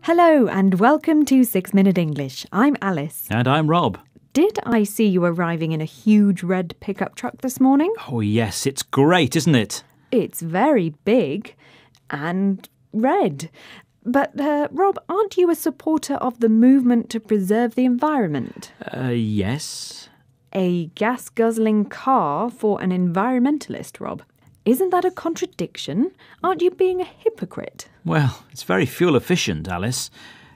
Hello and welcome to 6 Minute English. I'm Alice. And I'm Rob. Did I see you arriving in a huge red pickup truck this morning? Oh yes, it's great, isn't it? It's very big and red. But, Rob, aren't you a supporter of the movement to preserve the environment? Yes. A gas-guzzling car for an environmentalist, Rob. Isn't that a contradiction? Aren't you being a hypocrite? Well, it's very fuel efficient, Alice.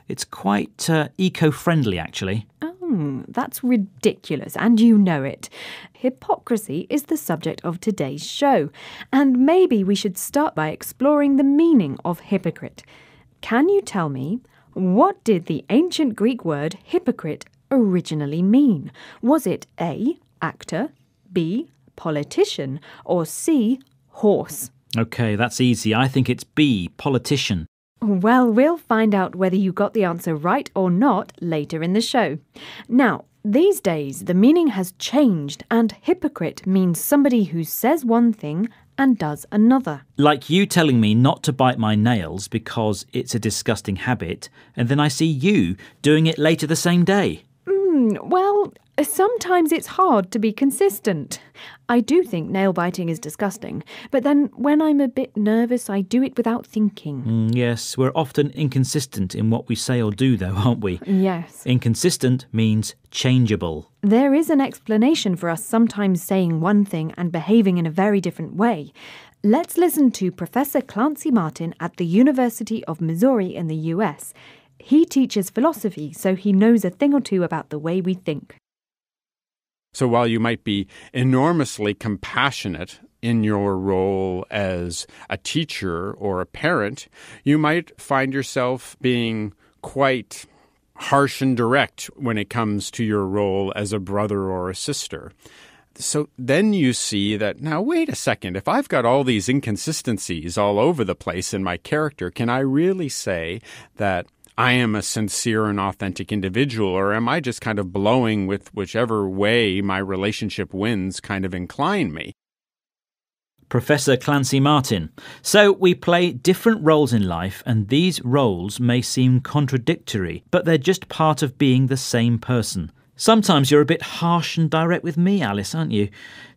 It's quite eco-friendly, actually. Oh, that's ridiculous, and you know it. Hypocrisy is the subject of today's show, and maybe we should start by exploring the meaning of hypocrite. Can you tell me, what did the ancient Greek word hypocrite originally mean? Was it A, actor, B, politician, or C, horse? OK, that's easy. I think it's B, politician. Well, we'll find out whether you got the answer right or not later in the show. Now, these days, the meaning has changed, and hypocrite means somebody who says one thing and does another. Like you telling me not to bite my nails because it's a disgusting habit, and then I see you doing it later the same day. Well, sometimes it's hard to be consistent. I do think nail biting is disgusting, but then when I'm a bit nervous, I do it without thinking. Yes, we're often inconsistent in what we say or do, though, aren't we? Yes. Inconsistent means changeable. There is an explanation for us sometimes saying one thing and behaving in a very different way. Let's listen to Professor Clancy Martin at the University of Missouri in the US. He teaches philosophy, so he knows a thing or two about the way we think. So while you might be enormously compassionate in your role as a teacher or a parent, you might find yourself being quite harsh and direct when it comes to your role as a brother or a sister. So then you see that, now wait a second, if I've got all these inconsistencies all over the place in my character, can I really say that I am a sincere and authentic individual, or am I just kind of blowing with whichever way my relationship winds kind of incline me? Professor Clancy Martin. So we play different roles in life, and these roles may seem contradictory, but they're just part of being the same person. Sometimes you're a bit harsh and direct with me, Alice, aren't you?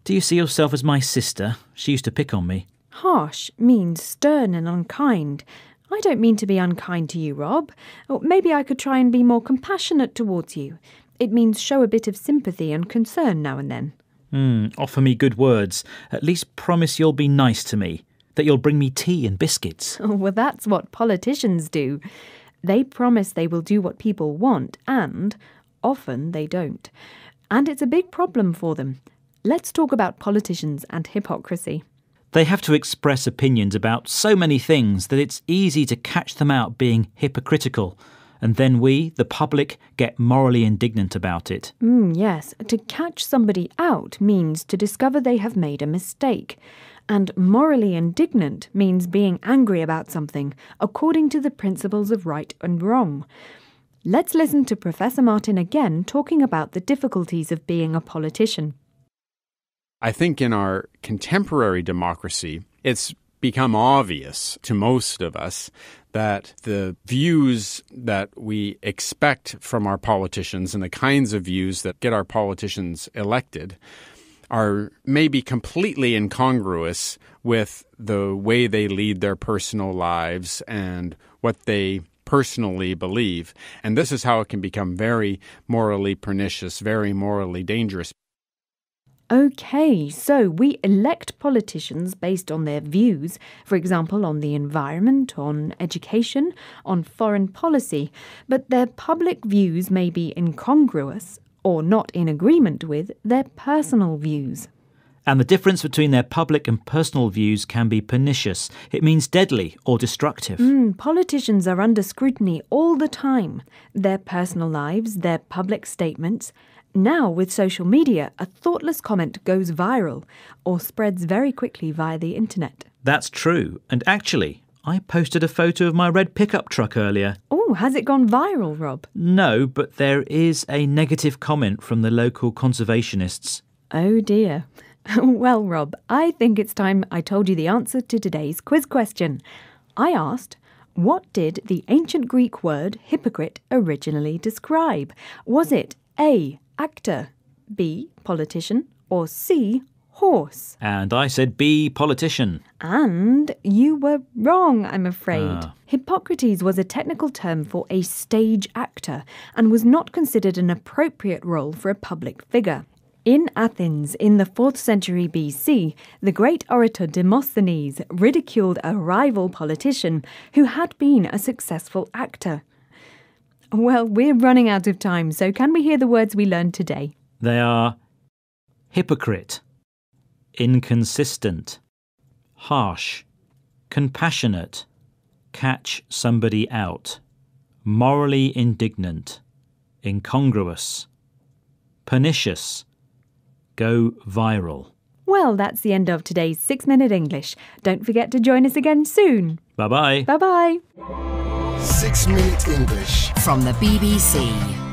Do you see yourself as my sister? She used to pick on me. Harsh means stern and unkind. I don't mean to be unkind to you, Rob. Or maybe I could try and be more compassionate towards you. It means show a bit of sympathy and concern now and then. Offer me good words. At least promise you'll be nice to me. That you'll bring me tea and biscuits. Oh, well, that's what politicians do. They promise they will do what people want, and often they don't. And it's a big problem for them. Let's talk about politicians and hypocrisy. They have to express opinions about so many things that it's easy to catch them out being hypocritical. And then we, the public, get morally indignant about it. Yes, to catch somebody out means to discover they have made a mistake. And morally indignant means being angry about something, according to the principles of right and wrong. Let's listen to Professor Martin again talking about the difficulties of being a politician. I think in our contemporary democracy, it's become obvious to most of us that the views that we expect from our politicians and the kinds of views that get our politicians elected are maybe completely incongruous with the way they lead their personal lives and what they personally believe. And this is how it can become very morally pernicious, very morally dangerous. Okay, so we elect politicians based on their views, for example, on the environment, on education, on foreign policy, but their public views may be incongruous or not in agreement with their personal views. And the difference between their public and personal views can be pernicious. It means deadly or destructive. Politicians are under scrutiny all the time. Their personal lives, their public statements. Now, with social media, a thoughtless comment goes viral or spreads very quickly via the internet. That's true. And actually, I posted a photo of my red pickup truck earlier. Oh, has it gone viral, Rob? No, but there is a negative comment from the local conservationists. Oh dear. Well, Rob, I think it's time I told you the answer to today's quiz question. I asked, What did the ancient Greek word hypocrite originally describe? Was it A, actor, B, politician, or C, horse? And I said B, politician. And you were wrong, I'm afraid. Hippocrates was a technical term for a stage actor and was not considered an appropriate role for a public figure. In Athens, in the 4th century BC, the great orator Demosthenes ridiculed a rival politician who had been a successful actor. Well, we're running out of time, so can we hear the words we learned today? They are hypocrite, inconsistent, harsh, compassionate, catch somebody out, morally indignant, incongruous, pernicious, go viral. Well, that's the end of today's 6-Minute English. Don't forget to join us again soon. Bye-bye. Bye-bye. 6-Minute English from the BBC.